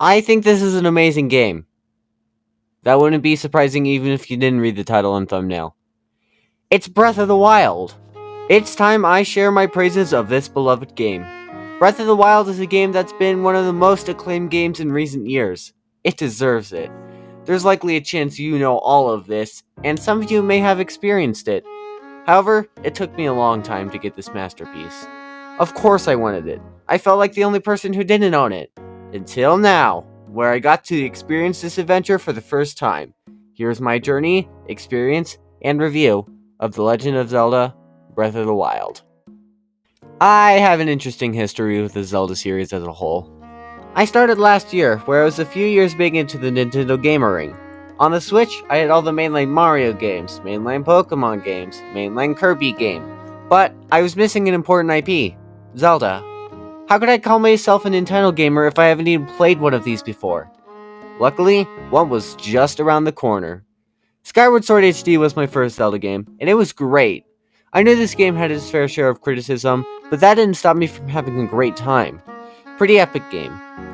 I think this is an amazing game. That wouldn't be surprising even if you didn't read the title and thumbnail. It's Breath of the Wild. It's time I share my praises of this beloved game. Breath of the Wild is a game that's been one of the most acclaimed games in recent years. It deserves it. There's likely a chance you know all of this, and some of you may have experienced it. However, it took me a long time to get this masterpiece. Of course I wanted it. I felt like the only person who didn't own it. Until now, where I got to experience this adventure for the first time. Here's my journey, experience, and review of The Legend of Zelda: Breath of the Wild. I have an interesting history with the Zelda series as a whole. I started last year, where I was a few years big into the Nintendo Gamer Ring. On the Switch, I had all the mainline Mario games, mainline Pokemon games, mainline Kirby game, but I was missing an important IP, Zelda. How could I call myself a Nintendo gamer if I haven't even played one of these before? Luckily, one was just around the corner. Skyward Sword HD was my first Zelda game, and it was great. I knew this game had its fair share of criticism, but that didn't stop me from having a great time. Pretty epic game.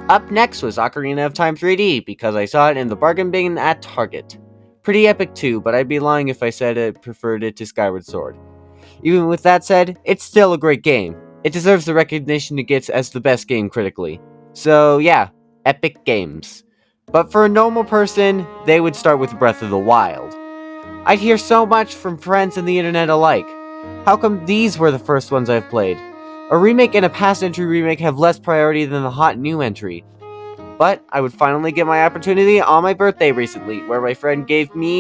Up next was Ocarina of Time 3D, because I saw it in the bargain bin at Target. Pretty epic too, but I'd be lying if I said I preferred it to Skyward Sword. Even with that said, it's still a great game. It deserves the recognition it gets as the best game critically. So yeah, epic games. But for a normal person, they would start with Breath of the Wild. I'd hear so much from friends and the internet alike. How come these were the first ones I've played? A remake and a past entry remake have less priority than the hot new entry. But I would finally get my opportunity on my birthday recently, where my friend gave me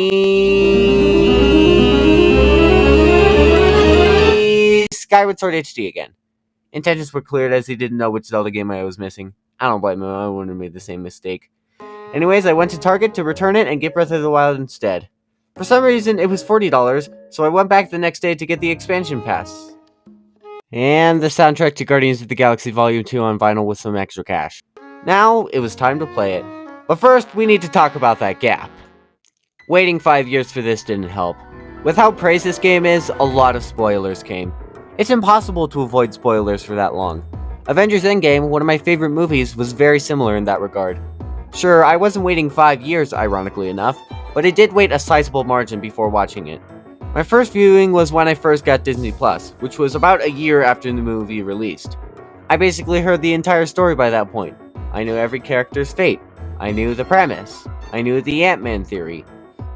Skyward Sword HD again. Intentions were cleared as he didn't know which Zelda game I was missing. I don't blame him, I wouldn't have made the same mistake. Anyways, I went to Target to return it and get Breath of the Wild instead. For some reason, it was $40, so I went back the next day to get the expansion pass. And the soundtrack to Guardians of the Galaxy Volume 2 on vinyl with some extra cash. Now, it was time to play it. But first, we need to talk about that gap. Waiting 5 years for this didn't help. With how praised this game is, a lot of spoilers came. It's impossible to avoid spoilers for that long. Avengers Endgame, one of my favorite movies, was very similar in that regard. Sure, I wasn't waiting 5 years, ironically enough, but I did wait a sizable margin before watching it. My first viewing was when I first got Disney+, which was about a year after the movie released. I basically heard the entire story by that point. I knew every character's fate. I knew the premise. I knew the Ant-Man theory.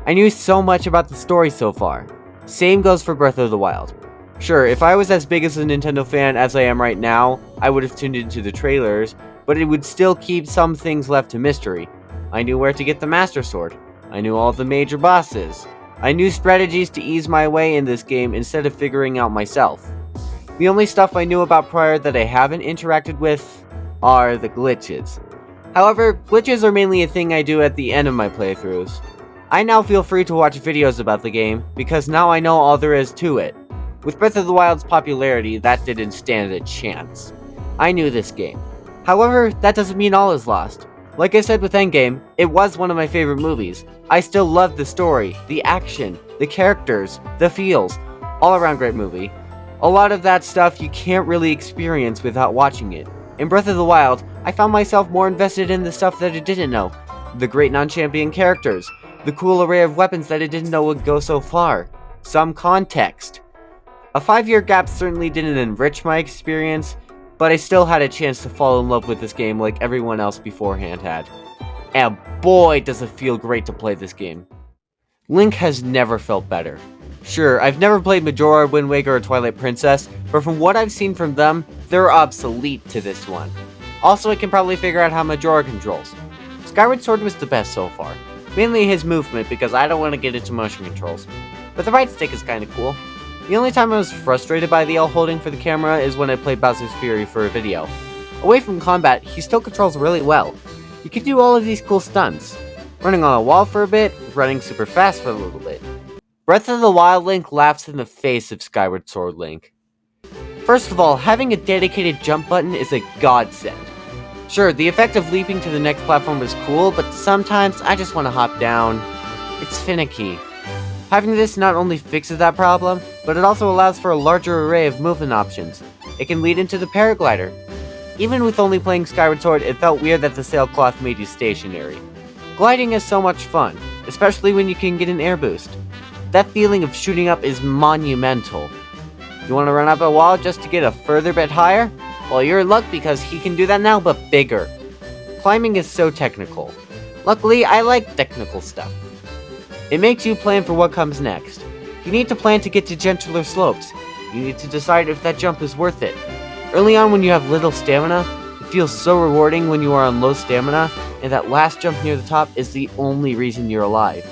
I knew so much about the story so far. Same goes for Breath of the Wild. Sure, if I was as big as a Nintendo fan as I am right now, I would have tuned into the trailers, but it would still keep some things left to mystery. I knew where to get the Master Sword. I knew all the major bosses. I knew strategies to ease my way in this game instead of figuring out myself. The only stuff I knew about prior that I haven't interacted with are the glitches. However, glitches are mainly a thing I do at the end of my playthroughs. I now feel free to watch videos about the game, because now I know all there is to it. With Breath of the Wild's popularity, that didn't stand a chance. I knew this game. However, that doesn't mean all is lost. Like I said with Endgame, it was one of my favorite movies. I still loved the story, the action, the characters, the feels. All around great movie. A lot of that stuff you can't really experience without watching it. In Breath of the Wild, I found myself more invested in the stuff that I didn't know. The great non-champion characters. The cool array of weapons that I didn't know would go so far. Some context. A 5-year gap certainly didn't enrich my experience, but I still had a chance to fall in love with this game like everyone else beforehand had. And boy, does it feel great to play this game. Link has never felt better. Sure, I've never played Majora, Wind Waker, or Twilight Princess, but from what I've seen from them, they're obsolete to this one. Also, I can probably figure out how Majora controls. Skyward Sword was the best so far. Mainly his movement, because I don't want to get into motion controls. But the right stick is kinda cool. The only time I was frustrated by the L holding for the camera is when I played Bowser's Fury for a video. Away from combat, he still controls really well. You can do all of these cool stunts. Running on a wall for a bit, running super fast for a little bit. Breath of the Wild Link laughs in the face of Skyward Sword Link. First of all, having a dedicated jump button is a godsend. Sure, the effect of leaping to the next platform is cool, but sometimes I just want to hop down. It's finicky. Having this not only fixes that problem, but it also allows for a larger array of movement options. It can lead into the paraglider. Even with only playing Skyward Sword, it felt weird that the sailcloth made you stationary. Gliding is so much fun, especially when you can get an air boost. That feeling of shooting up is monumental. You want to run up a wall just to get a further bit higher? Well, you're in luck because he can do that now, but bigger. Climbing is so technical. Luckily, I like technical stuff. It makes you plan for what comes next. You need to plan to get to gentler slopes. You need to decide if that jump is worth it. Early on when you have little stamina, it feels so rewarding when you are on low stamina, and that last jump near the top is the only reason you're alive.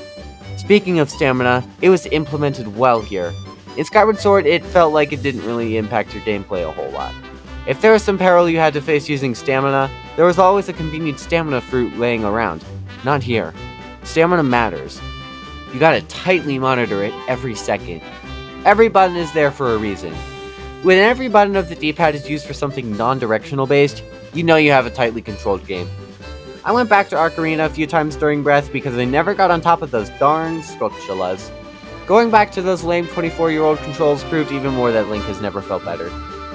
Speaking of stamina, it was implemented well here. In Skyward Sword, it felt like it didn't really impact your gameplay a whole lot. If there was some peril you had to face using stamina, there was always a convenient stamina fruit laying around. Not here. Stamina matters. You gotta tightly monitor it every second. Every button is there for a reason. When every button of the D-pad is used for something non-directional based, you know you have a tightly controlled game. I went back to Ocarina a few times during Breath because I never got on top of those darn structulas. Going back to those lame 24-year-old controls proved even more that Link has never felt better.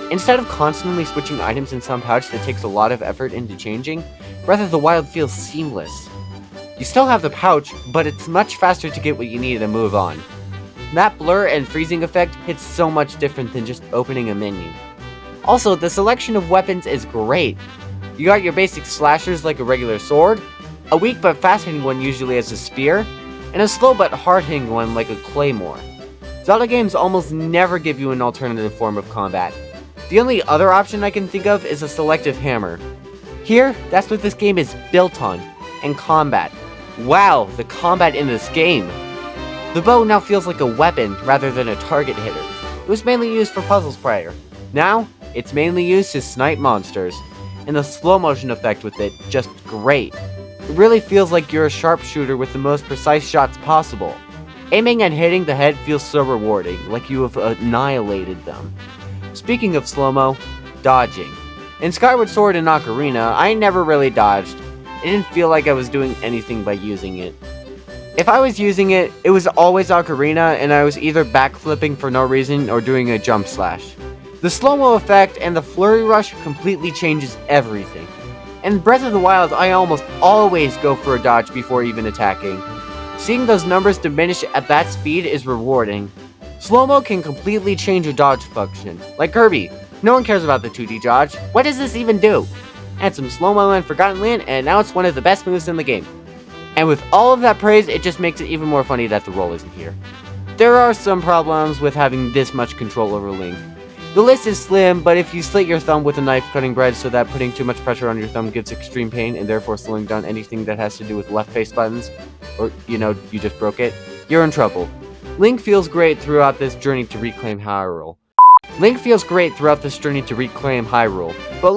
Instead of constantly switching items in some pouch that takes a lot of effort into changing, Breath of the Wild feels seamless. You still have the pouch, but it's much faster to get what you need and move on. That blur and freezing effect hits so much different than just opening a menu. Also, the selection of weapons is great. You got your basic slashers like a regular sword, a weak but fast-hitting one usually as a spear, and a slow but hard-hitting one like a claymore. Zelda games almost never give you an alternative form of combat. The only other option I can think of is a selective hammer. Here, that's what this game is built on, and combat. Wow, the combat in this game! The bow now feels like a weapon rather than a target hitter. It was mainly used for puzzles prior. Now, it's mainly used to snipe monsters. And the slow motion effect with it, just great. It really feels like you're a sharpshooter with the most precise shots possible. Aiming and hitting the head feels so rewarding, like you have annihilated them. Speaking of slow-mo, dodging. In Skyward Sword and Ocarina, I never really dodged. It didn't feel like I was doing anything by using it. If I was using it, it was always Ocarina, and I was either backflipping for no reason or doing a jump slash. The slow-mo effect and the flurry rush completely changes everything. In Breath of the Wild, I almost always go for a dodge before even attacking. Seeing those numbers diminish at that speed is rewarding. Slow-mo can completely change a dodge function. Like Kirby, no one cares about the 2D dodge. What does this even do? Add some slow-mo and Forgotten Land, and now it's one of the best moves in the game. And with all of that praise, it just makes it even more funny that the roll isn't here. There are some problems with having this much control over Link. The list is slim, but if you slit your thumb with a knife cutting bread so that putting too much pressure on your thumb gives extreme pain and therefore slowing down anything that has to do with left face buttons, or, you just broke it, you're in trouble. Link feels great throughout this journey to reclaim Hyrule. Link feels great throughout this journey to reclaim Hyrule, but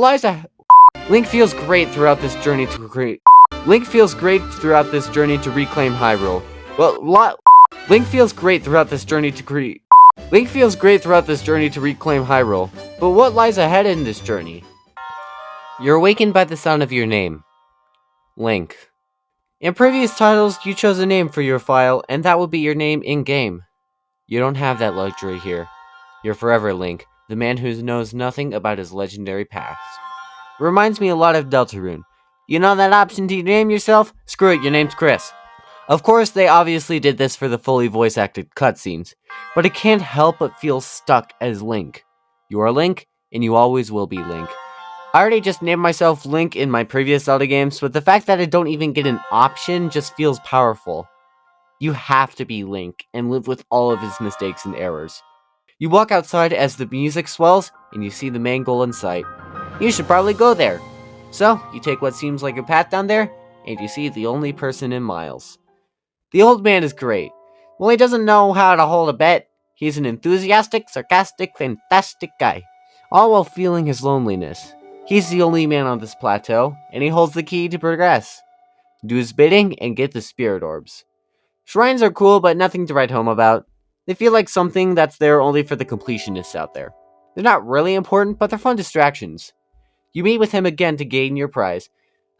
Link feels great throughout this journey to reclaim Hyrule. Link feels great throughout this journey to reclaim Hyrule. But what lies ahead in this journey? You're awakened by the sound of your name. Link. In previous titles, you chose a name for your file, and that will be your name in-game. You don't have that luxury here. You're forever Link, the man who knows nothing about his legendary past. Reminds me a lot of Deltarune. You know that option to name yourself? Screw it, your name's Chris. Of course, they obviously did this for the fully voice-acted cutscenes, but it can't help but feel stuck as Link. You are Link, and you always will be Link. I already just named myself Link in my previous Zelda games, but the fact that I don't even get an option just feels powerful. You have to be Link, and live with all of his mistakes and errors. You walk outside as the music swells, and you see the main goal in sight. You should probably go there. So, you take what seems like a path down there, and you see the only person in miles. The old man is great. Well, he doesn't know how to hold a bet. He's an enthusiastic, sarcastic, fantastic guy, all while feeling his loneliness. He's the only man on this plateau, and he holds the key to progress. Do his bidding and get the spirit orbs. Shrines are cool, but nothing to write home about. They feel like something that's there only for the completionists out there. They're not really important, but they're fun distractions. You meet with him again to gain your prize.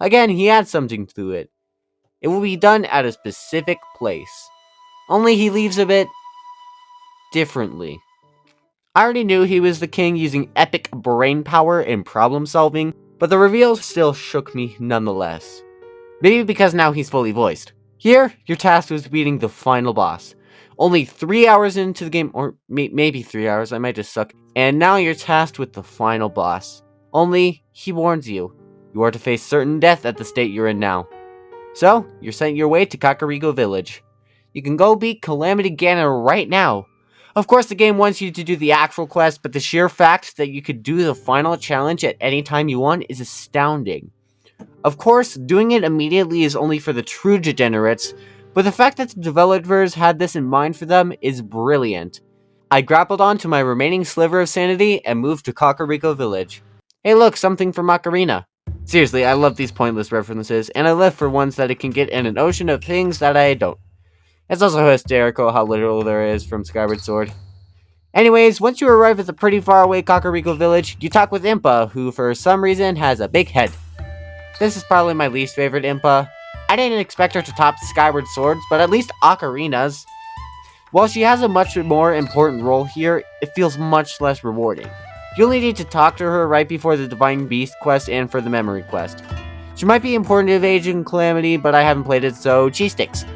Again, he adds something to it. It will be done at a specific place. Only he leaves a bit differently. I already knew he was the king using epic brain power and problem solving, but the reveal still shook me nonetheless. Maybe because now he's fully voiced. Here, your task was beating the final boss. Only 3 hours into the game, or maybe 3 hours, I might just suck, and now you're tasked with the final boss. Only, he warns you. You are to face certain death at the state you're in now. So, you're sent your way to Kakariko Village. You can go beat Calamity Ganon right now. Of course, the game wants you to do the actual quest, but the sheer fact that you could do the final challenge at any time you want is astounding. Of course, doing it immediately is only for the true degenerates, but the fact that the developers had this in mind for them is brilliant. I grappled onto my remaining sliver of sanity and moved to Kakariko Village. Hey look, something from Ocarina. Seriously, I love these pointless references, and I live for ones that it can get in an ocean of things that I don't. It's also hysterical how literal there is from Skyward Sword. Anyways, once you arrive at the pretty far away Kakariko Village, you talk with Impa, who for some reason has a big head. This is probably my least favorite Impa. I didn't expect her to top Skyward Swords, but at least Ocarina's. While she has a much more important role here, it feels much less rewarding. You only need to talk to her right before the Divine Beast quest and for the Memory quest. She might be important to Agent Calamity, but I haven't played it, so cheese sticks.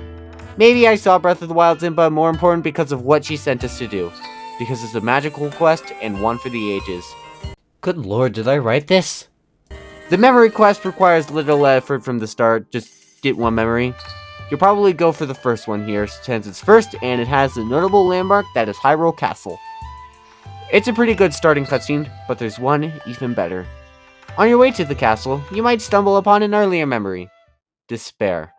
Maybe I saw Breath of the Wild's Impa more important because of what she sent us to do. Because it's a magical quest and one for the ages. Good lord, did I write this? The memory quest requires little effort from the start, just get one memory. You'll probably go for the first one here, since it's first and it has a notable landmark that is Hyrule Castle. It's a pretty good starting cutscene, but there's one even better. On your way to the castle, you might stumble upon an earlier memory. Despair.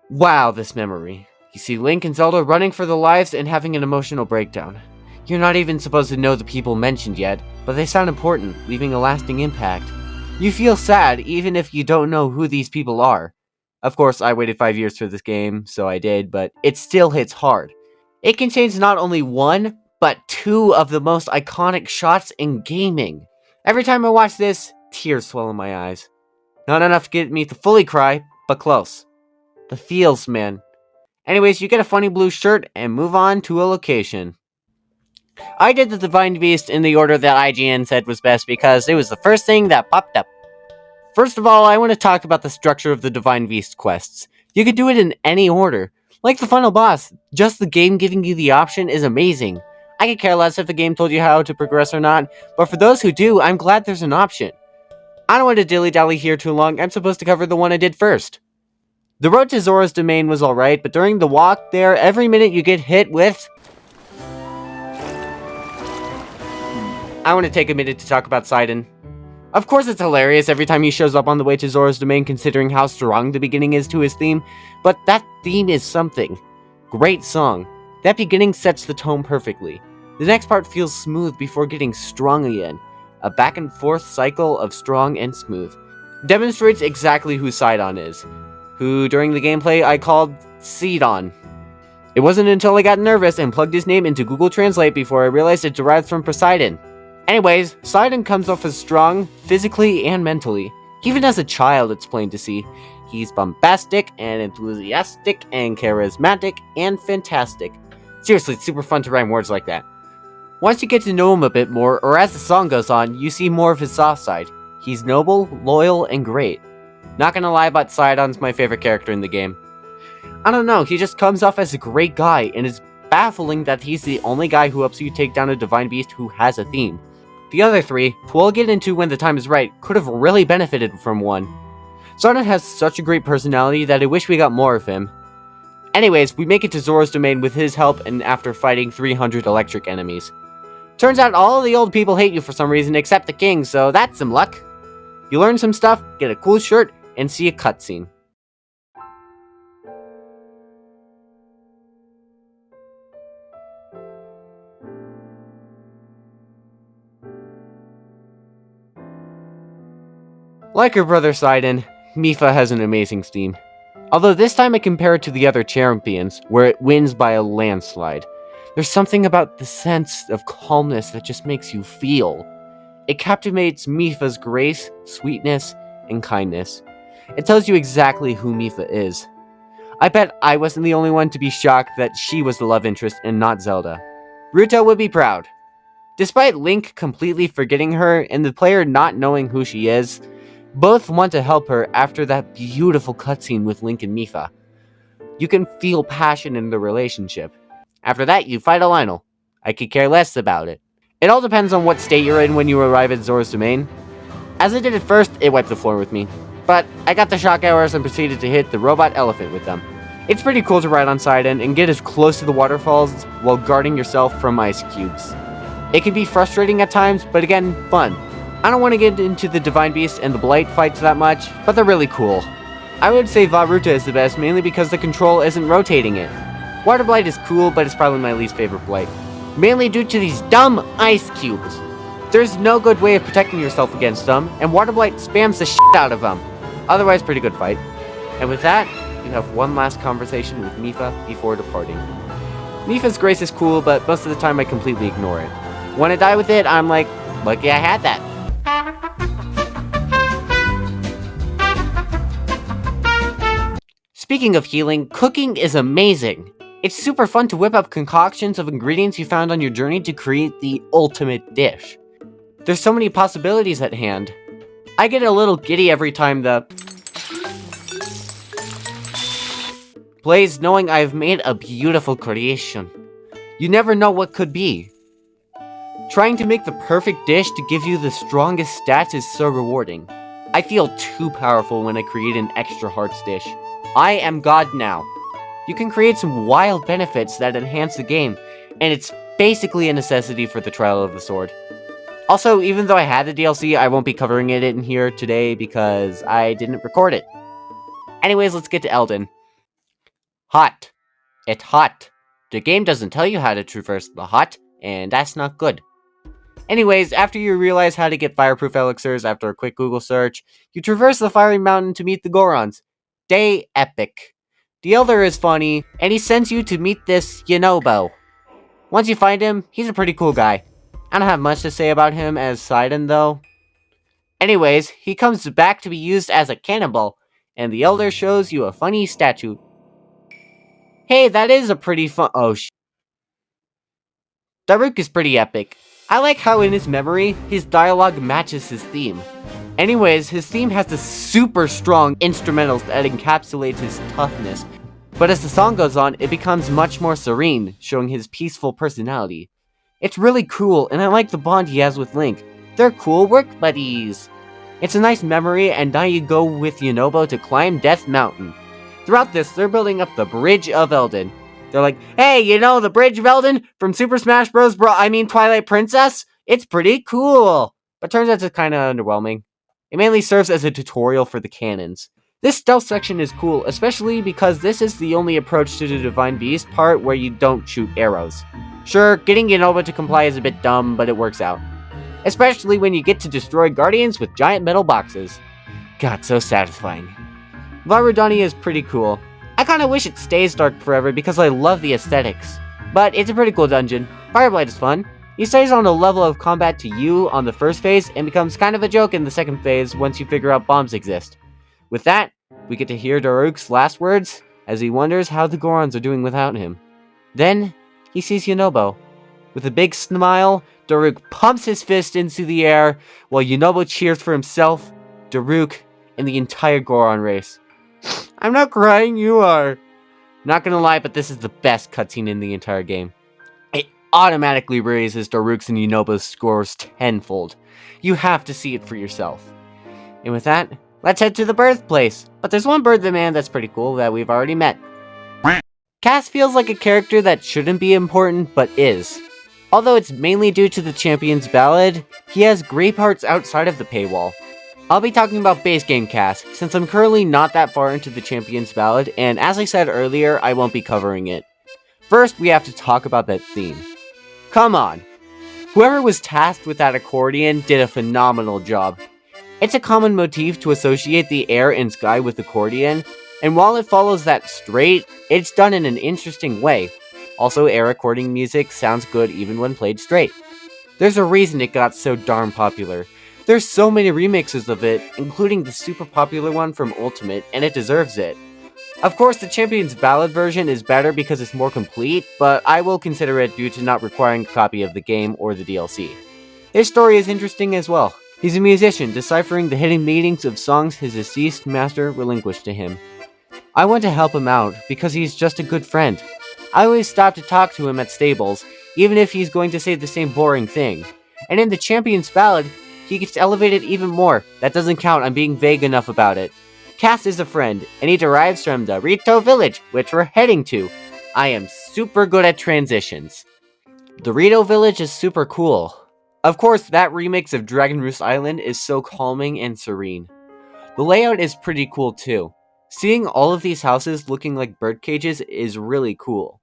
Wow, this memory. You see Link and Zelda running for their lives and having an emotional breakdown. You're not even supposed to know the people mentioned yet, but they sound important, leaving a lasting impact. You feel sad even if you don't know who these people are. Of course, I waited 5 years for this game, so I did, but it still hits hard. It contains not only one, but two of the most iconic shots in gaming. Every time I watch this, tears swell in my eyes. Not enough to get me to fully cry, but close. The feels, man. Anyways, you get a funny blue shirt and move on to a location. I did the Divine Beast in the order that IGN said was best because it was the first thing that popped up. First of all, I want to talk about the structure of the Divine Beast quests. You could do it in any order. Like the final boss, just the game giving you the option is amazing. I could care less if the game told you how to progress or not, but for those who do, I'm glad there's an option. I don't want to dilly-dally here too long, I'm supposed to cover the one I did first. The road to Zora's Domain was alright, but during the walk there, every minute you get hit with... I want to take a minute to talk about Sidon. Of course it's hilarious every time he shows up on the way to Zora's Domain considering how strong the beginning is to his theme, but that theme is something. Great song. That beginning sets the tone perfectly. The next part feels smooth before getting strong again. A back and forth cycle of strong and smooth. Demonstrates exactly who Sidon is. Who during the gameplay I called Sidon. It wasn't until I got nervous and plugged his name into Google Translate before I realized it derived from Poseidon. Anyways, Sidon comes off as strong, physically and mentally. Even as a child, it's plain to see. He's bombastic and enthusiastic and charismatic and fantastic. Seriously, it's super fun to rhyme words like that. Once you get to know him a bit more, or as the song goes on, you see more of his soft side. He's noble, loyal, and great. Not gonna lie about Sidon's my favorite character in the game. I don't know, he just comes off as a great guy, and it's baffling that he's the only guy who helps you take down a Divine Beast who has a theme. The other three, who I'll get into when the time is right, could have really benefited from one. Sidon has such a great personality that I wish we got more of him. Anyways, we make it to Zora's Domain with his help and after fighting 300 electric enemies. Turns out all of the old people hate you for some reason except the king, so that's some luck. You learn some stuff, get a cool shirt, and see a cutscene. Like her brother Sidon, Mipha has an amazing theme. Although this time I compare it to the other champions, where it wins by a landslide. There's something about the sense of calmness that just makes you feel. It captivates Mipha's grace, sweetness, and kindness. It tells you exactly who Mipha is. I bet I wasn't the only one to be shocked that she was the love interest and not Zelda. Ruto would be proud. Despite Link completely forgetting her and the player not knowing who she is, Both want to help her after that beautiful cutscene with Link and Mipha. You can feel passion in the relationship. After that, you fight a Lynel. I could care less about it. It all depends on what state you're in when you arrive at Zora's Domain. As I did at first, it wiped the floor with me. But I got the shock arrows and proceeded to hit the robot elephant with them. It's pretty cool to ride on Sidon and get as close to the waterfalls while guarding yourself from ice cubes. It can be frustrating at times, but again, fun. I don't want to get into the Divine Beast and the Blight fights that much, but they're really cool. I would say Vah Ruta is the best, mainly because the control isn't rotating it. Water Blight is cool, but it's probably my least favorite Blight. Mainly due to these dumb ice cubes. There's no good way of protecting yourself against them, and Water Blight spams the shit out of them. Otherwise, pretty good fight. And with that, you have one last conversation with Mipha before departing. Mipha's grace is cool, but most of the time I completely ignore it. When I die with it, I'm like, lucky I had that. Speaking of healing, cooking is amazing. It's super fun to whip up concoctions of ingredients you found on your journey to create the ultimate dish. There's so many possibilities at hand. I get a little giddy every time the plays, knowing I've made a beautiful creation. You never know what could be. Trying to make the perfect dish to give you the strongest stats is so rewarding. I feel too powerful when I create an extra hearts dish. I am God now. You can create some wild benefits that enhance the game, and it's basically a necessity for the Trial of the Sword. Also, even though I had the DLC, I won't be covering it in here today because I didn't record it. Anyways, let's get to Eldin. Hot. It's hot. The game doesn't tell you how to traverse the hot, and that's not good. Anyways, after you realize how to get fireproof elixirs after a quick Google search, you traverse the fiery mountain to meet the Gorons. Day epic. The Elder is funny, and he sends you to meet this Yunobo. Once you find him, he's a pretty cool guy. I don't have much to say about him as Sidon, though. Anyways, he comes back to be used as a cannibal, and the Elder shows you a funny statue. Hey, that is a pretty fun- oh sh- Daruk is pretty epic. I like how in his memory, his dialogue matches his theme. Anyways, his theme has the super strong instrumentals that encapsulates his toughness, but as the song goes on, it becomes much more serene, showing his peaceful personality. It's really cool, and I like the bond he has with Link. They're cool work buddies. It's a nice memory, and now you go with Yunobo to climb Death Mountain. Throughout this, they're building up the Bridge of Eldin. They're like, hey, you know the Bridge of Eldin from Super Smash Bros. Twilight Princess? It's pretty cool. But turns out it's kinda underwhelming. It mainly serves as a tutorial for the cannons. This stealth section is cool, especially because this is the only approach to the Divine Beast part where you don't shoot arrows. Sure, getting Yunobo to comply is a bit dumb, but it works out. Especially when you get to destroy guardians with giant metal boxes. God, so satisfying. Vah Rudani is pretty cool. I kinda wish it stays dark forever because I love the aesthetics. But it's a pretty cool dungeon. Fireblight is fun. He stays on a level of combat to you on the first phase and becomes kind of a joke in the second phase once you figure out bombs exist. With that, we get to hear Daruk's last words as he wonders how the Gorons are doing without him. Then, he sees Yunobo. With a big smile, Daruk pumps his fist into the air while Yunobo cheers for himself, Daruk, and the entire Goron race. I'm not crying, you are. Not gonna lie, but this is the best cutscene in the entire game. It automatically raises Daruk's and Yunobo's scores tenfold. You have to see it for yourself. And with that, let's head to the birthplace. But there's one bird man that's pretty cool that we've already met. Cass feels like a character that shouldn't be important, but is. Although it's mainly due to the Champion's Ballad, he has great parts outside of the paywall. I'll be talking about base game Cass, since I'm currently not that far into the Champion's Ballad, and as I said earlier, I won't be covering it. First, we have to talk about that theme. Come on. Whoever was tasked with that accordion did a phenomenal job. It's a common motif to associate the air and sky with accordion, and while it follows that straight, it's done in an interesting way. Also, air recording music sounds good even when played straight. There's a reason it got so darn popular. There's so many remixes of it, including the super popular one from Ultimate, and it deserves it. Of course, the Champion's Ballad version is better because it's more complete, but I will consider it due to not requiring a copy of the game or the DLC. His story is interesting as well. He's a musician, deciphering the hidden meanings of songs his deceased master relinquished to him. I want to help him out, because he's just a good friend. I always stop to talk to him at stables, even if he's going to say the same boring thing. And in the Champion's Ballad, he gets elevated even more. That doesn't count, I'm being vague enough about it. Cass is a friend, and he derives from the Rito village, which we're heading to. I am super good at transitions. The Rito village is super cool. Of course, that remix of Dragon Roost Island is so calming and serene. The layout is pretty cool too. Seeing all of these houses looking like bird cages is really cool.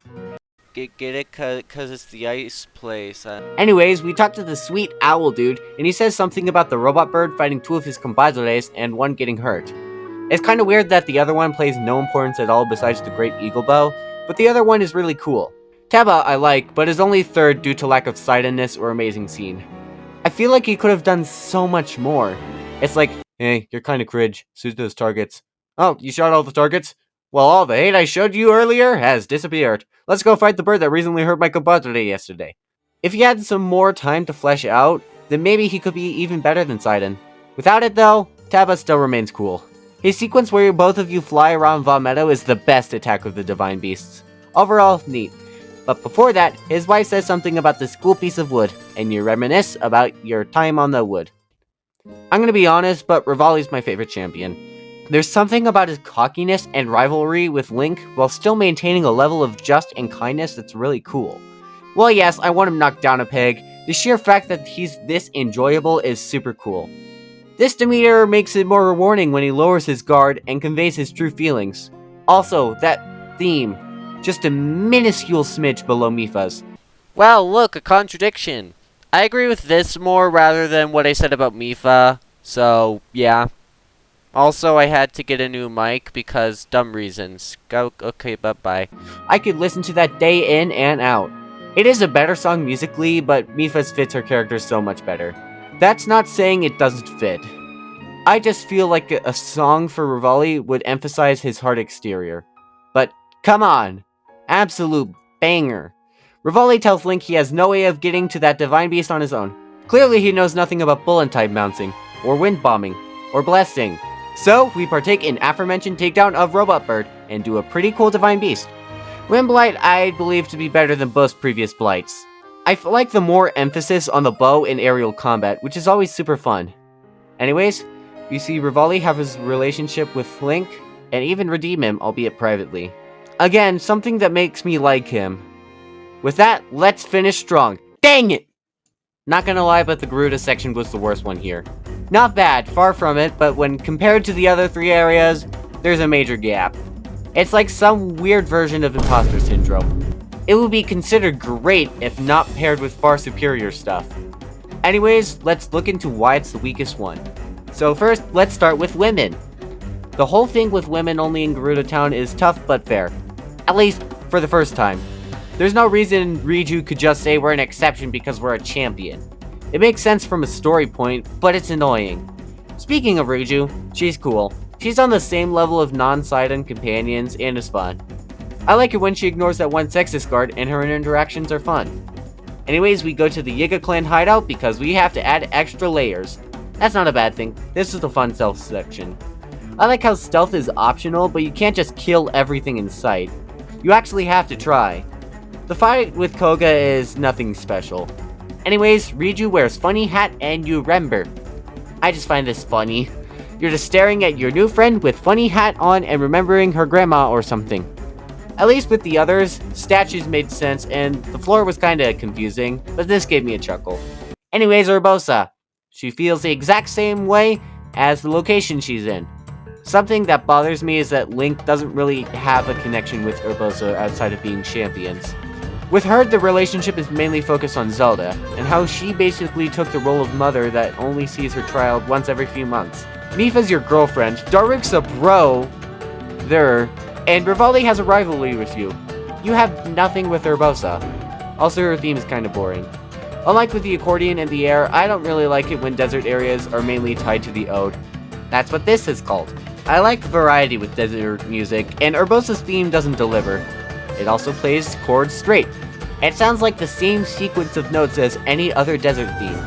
Get it? Cause it's the ice place. Anyways, we talked to the sweet owl dude, and he says something about the robot bird fighting two of his compadres and one getting hurt. It's kinda weird that the other one plays no importance at all besides the Great Eagle Bow, but the other one is really cool. Teba I like, but is only third due to lack of sidedness or amazing scene. I feel like he could have done so much more. It's like, hey, you're kinda cringe, shoot those targets. Oh, you shot all the targets? Well, all the hate I showed you earlier has disappeared. Let's go fight the bird that recently hurt my compadre yesterday. If he had some more time to flesh out, then maybe he could be even better than Sidon. Without it though, Taba still remains cool. His sequence where both of you fly around Vah Meadow is the best attack of the Divine Beasts. Overall, neat. But before that, his wife says something about this cool piece of wood, and you reminisce about your time on the wood. I'm gonna be honest, but Revali's my favorite champion. There's something about his cockiness and rivalry with Link while still maintaining a level of just and kindness that's really cool. Well, yes, I want him knocked down a peg. The sheer fact that he's this enjoyable is super cool. This demeanor makes it more rewarding when he lowers his guard and conveys his true feelings. Also, that theme, just a minuscule smidge below Mipha's. Well, look, a contradiction. I agree with this more rather than what I said about Mipha, so yeah. Also, I had to get a new mic because dumb reasons. Okay, bye-bye. I could listen to that day in and out. It is a better song musically, but Mipha's fits her character so much better. That's not saying it doesn't fit. I just feel like a song for Revali would emphasize his hard exterior. But, come on! Absolute banger. Revali tells Link he has no way of getting to that Divine Beast on his own. Clearly he knows nothing about bullet type bouncing, or wind bombing, or blasting. So, we partake in aforementioned takedown of Robot Bird, and do a pretty cool Divine Beast. Wind Blight I believe to be better than both previous Blights. I like the more emphasis on the bow in aerial combat, which is always super fun. Anyways, you see Revali have his relationship with Link, and even redeem him, albeit privately. Again, something that makes me like him. With that, let's finish strong. Dang it! Not gonna lie, but the Garuda section was the worst one here. Not bad, far from it, but when compared to the other three areas, there's a major gap. It's like some weird version of Imposter Syndrome. It would be considered great if not paired with far superior stuff. Anyways, let's look into why it's the weakest one. So first, let's start with women. The whole thing with women only in Gerudo Town is tough but fair. At least, for the first time. There's no reason Riju could just say we're an exception because we're a champion. It makes sense from a story point, but it's annoying. Speaking of Riju, she's cool. She's on the same level of non-Sidon companions and is fun. I like it when she ignores that one sexist guard and her interactions are fun. Anyways, we go to the Yiga clan hideout because we have to add extra layers. That's not a bad thing, this is the fun stealth section. I like how stealth is optional, but you can't just kill everything in sight. You actually have to try. The fight with Koga is nothing special. Anyways, Riju wears funny hat and you remember. I just find this funny. You're just staring at your new friend with funny hat on and remembering her grandma or something. At least with the others, statues made sense and the floor was kinda confusing, but this gave me a chuckle. Anyways, Urbosa. She feels the exact same way as the location she's in. Something that bothers me is that Link doesn't really have a connection with Urbosa outside of being champions. With her, the relationship is mainly focused on Zelda, and how she basically took the role of mother that only sees her child once every few months. Mipha's your girlfriend, Daruk's a bro, and Revali has a rivalry with you. You have nothing with Urbosa. Also, her theme is kinda boring. Unlike with the accordion and the air, I don't really like it when desert areas are mainly tied to the ode. That's what this is called. I like variety with desert music, and Urbosa's theme doesn't deliver. It also plays chords straight. It sounds like the same sequence of notes as any other desert theme.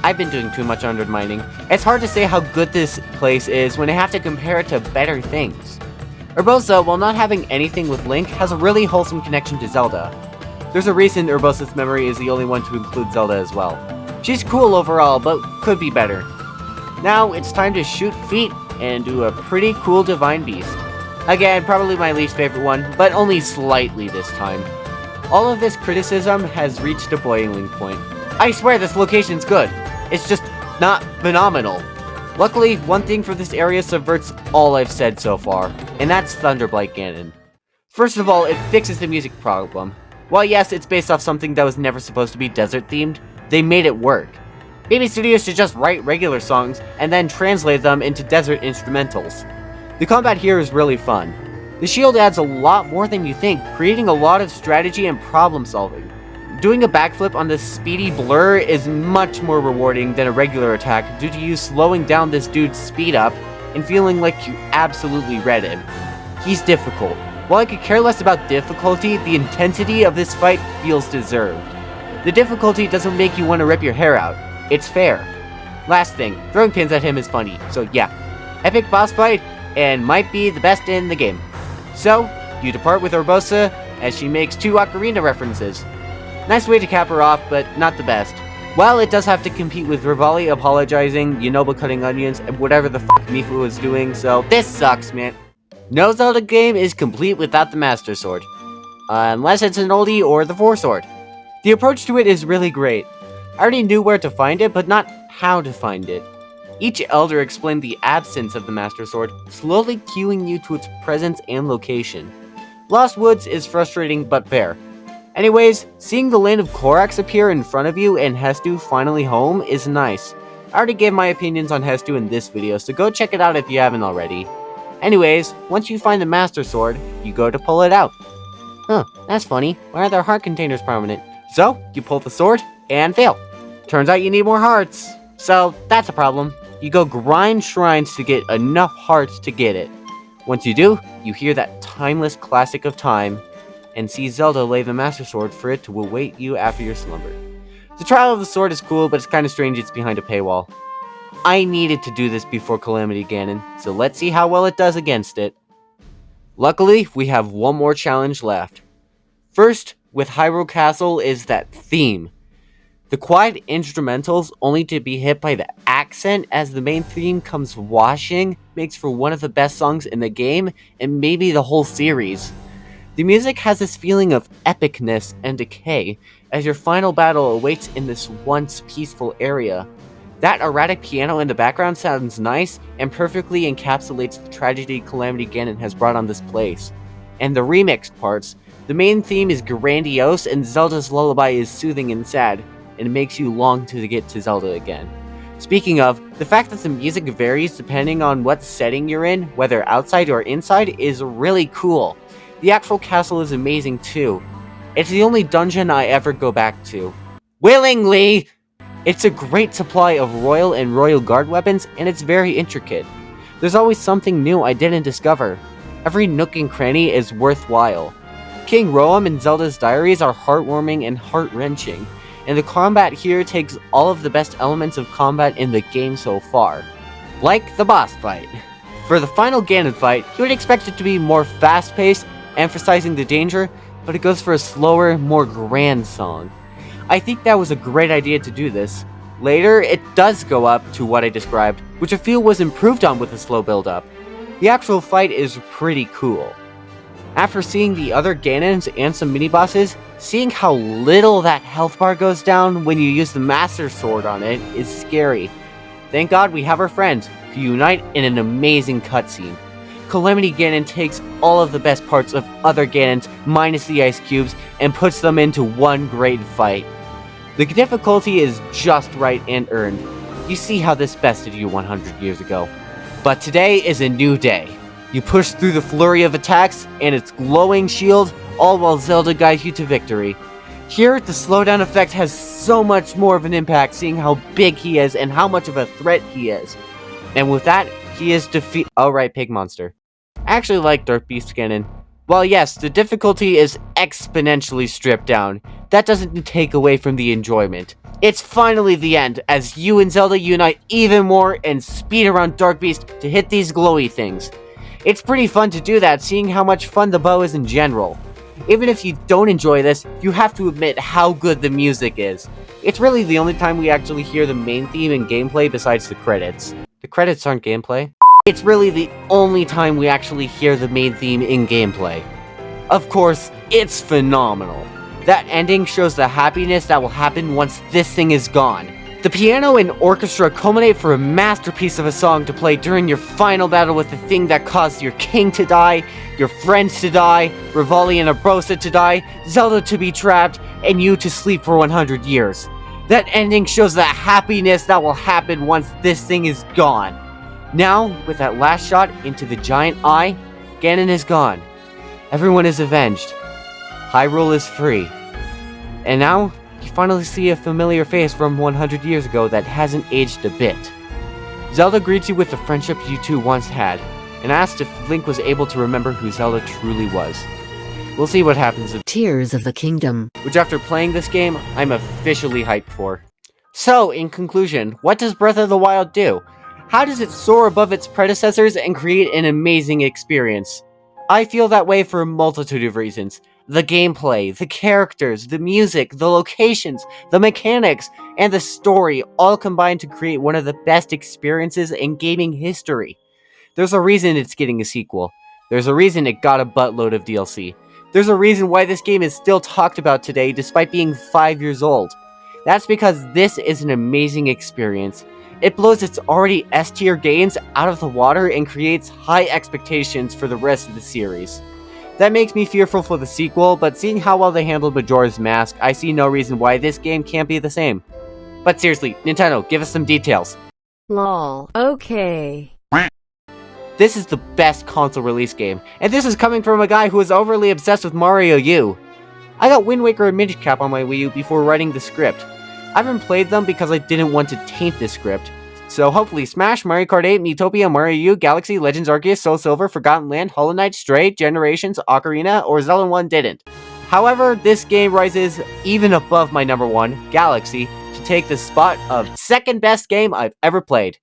I've been doing too much undermining. It's hard to say how good this place is when I have to compare it to better things. Urbosa, while not having anything with Link, has a really wholesome connection to Zelda. There's a reason Urbosa's memory is the only one to include Zelda as well. She's cool overall, but could be better. Now, it's time to shoot feet and do a pretty cool Divine Beast. Again, probably my least favorite one, but only slightly this time. All of this criticism has reached a boiling point. I swear this location's good. It's just not phenomenal. Luckily, one thing for this area subverts all I've said so far, and that's Thunderblight Ganon. First of all, it fixes the music problem. While yes, it's based off something that was never supposed to be desert-themed, they made it work. Maybe studios should just write regular songs and then translate them into desert instrumentals. The combat here is really fun. The shield adds a lot more than you think, creating a lot of strategy and problem solving. Doing a backflip on this speedy blur is much more rewarding than a regular attack due to you slowing down this dude's speed up and feeling like you absolutely read him. He's difficult. While I could care less about difficulty, the intensity of this fight feels deserved. The difficulty doesn't make you want to rip your hair out. It's fair. Last thing, throwing pins at him is funny, so yeah. Epic boss fight, and might be the best in the game. So, you depart with Urbosa as she makes 2 Ocarina references. Nice way to cap her off, but not the best. While it does have to compete with Rivali apologizing, Yunobo cutting onions, and whatever the fuck Mifu was doing, so this sucks, man. No Zelda game is complete without the Master Sword. Unless it's an oldie or the 4-sword. The approach to it is really great. I already knew where to find it, but not how to find it. Each elder explained the absence of the Master Sword, slowly cueing you to its presence and location. Lost Woods is frustrating but fair. Anyways, seeing the land of Korax appear in front of you and Hestu finally home is nice. I already gave my opinions on Hestu in this video, so go check it out if you haven't already. Anyways, once you find the Master Sword, you go to pull it out. Huh, that's funny. Why are their heart containers prominent? So, you pull the sword, and fail. Turns out you need more hearts. So, that's a problem. You go grind shrines to get enough hearts to get it. Once you do, you hear that timeless classic of time, and see Zelda lay the Master Sword for it to await you after your slumber. The trial of the sword is cool, but it's kinda strange it's behind a paywall. I needed to do this before Calamity Ganon, so let's see how well it does against it. Luckily, we have one more challenge left. First, with Hyrule Castle is that theme. The quiet instrumentals, only to be hit by the accent as the main theme comes washing, makes for one of the best songs in the game, and maybe the whole series. The music has this feeling of epicness and decay, as your final battle awaits in this once peaceful area. That erratic piano in the background sounds nice, and perfectly encapsulates the tragedy Calamity Ganon has brought on this place. And the remixed parts, the main theme is grandiose, and Zelda's lullaby is soothing and sad, and it makes you long to get to Zelda again. Speaking of, the fact that the music varies depending on what setting you're in, whether outside or inside, is really cool. The actual castle is amazing too. It's the only dungeon I ever go back to. Willingly! It's a great supply of Royal and Royal Guard weapons, and it's very intricate. There's always something new I didn't discover. Every nook and cranny is worthwhile. King Roam and Zelda's diaries are heartwarming and heart-wrenching, and the combat here takes all of the best elements of combat in the game so far. Like the boss fight. For the final Ganon fight, you would expect it to be more fast-paced, emphasizing the danger, but it goes for a slower, more grand song. I think that was a great idea to do this. Later, it does go up to what I described, which I feel was improved on with a slow build-up. The actual fight is pretty cool. After seeing the other Ganons and some mini-bosses, seeing how little that health bar goes down when you use the Master Sword on it is scary. Thank God we have our friends, who unite in an amazing cutscene. Calamity Ganon takes all of the best parts of other Ganons, minus the ice cubes, and puts them into one great fight. The difficulty is just right and earned. You see how this bested you 100 years ago. But today is a new day. You push through the flurry of attacks and its glowing shield, all while Zelda guides you to victory. Here, the slowdown effect has so much more of an impact, seeing how big he is and how much of a threat he is. And with that, he is Alright, Pig Monster. I actually like Dark Beast Ganon. While yes, the difficulty is exponentially stripped down, that doesn't take away from the enjoyment. It's finally the end, as you and Zelda unite even more and speed around Dark Beast to hit these glowy things. It's pretty fun to do that, seeing how much fun the bow is in general. Even if you don't enjoy this, you have to admit how good the music is. It's really the only time we actually hear the main theme in gameplay besides the credits. The credits aren't gameplay. It's really the only time we actually hear the main theme in gameplay. Of course, it's phenomenal. That ending shows the happiness that will happen once this thing is gone. The piano and orchestra culminate for a masterpiece of a song to play during your final battle with the thing that caused your king to die, your friends to die, Revali and Urbosa to die, Zelda to be trapped, and you to sleep for 100 years. That ending shows the happiness that will happen once this thing is gone. Now, with that last shot into the giant eye, Ganon is gone. Everyone is avenged. Hyrule is free. And now, you finally see a familiar face from 100 years ago that hasn't aged a bit. Zelda greets you with the friendship you two once had, and asks if Link was able to remember who Zelda truly was. We'll see what happens with Tears of the Kingdom, which after playing this game, I'm officially hyped for. So, in conclusion, what does Breath of the Wild do? How does it soar above its predecessors and create an amazing experience? I feel that way for a multitude of reasons. The gameplay, the characters, the music, the locations, the mechanics, and the story all combine to create one of the best experiences in gaming history. There's a reason it's getting a sequel. There's a reason it got a buttload of DLC. There's a reason why this game is still talked about today despite being 5 years old. That's because this is an amazing experience. It blows its already S-tier games out of the water and creates high expectations for the rest of the series. That makes me fearful for the sequel, but seeing how well they handled Majora's Mask, I see no reason why this game can't be the same. But seriously, Nintendo, give us some details. lol, okay. This is the best console release game, and this is coming from a guy who is overly obsessed with Mario U. I got Wind Waker and Minish Cap on my Wii U before writing the script. I haven't played them because I didn't want to taint the script. So hopefully Smash, Mario Kart 8, Miitopia, Mario U, Galaxy, Legends Arceus, Soul Silver, Forgotten Land, Hollow Knight, Stray, Generations, Ocarina, or Zelda 1 didn't. However, this game rises even above my number 1, Galaxy, to take the spot of second best game I've ever played.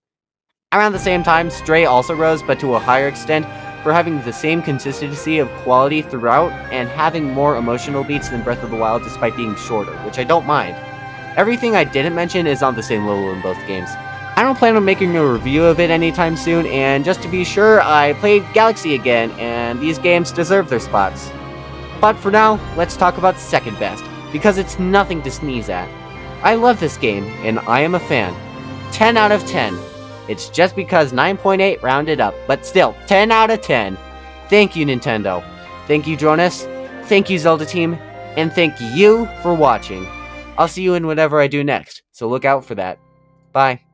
Around the same time, Stray also rose, but to a higher extent, for having the same consistency of quality throughout, and having more emotional beats than Breath of the Wild despite being shorter, which I don't mind. Everything I didn't mention is on the same level in both games. I don't plan on making a review of it anytime soon, and just to be sure, I played Galaxy again, and these games deserve their spots. But for now, let's talk about second best, because it's nothing to sneeze at. I love this game, and I am a fan. 10 out of 10. It's just because 9.8 rounded up, but still, 10 out of 10. Thank you, Nintendo. Thank you, Jonas. Thank you, Zelda team. And thank you for watching. I'll see you in whatever I do next, so look out for that. Bye.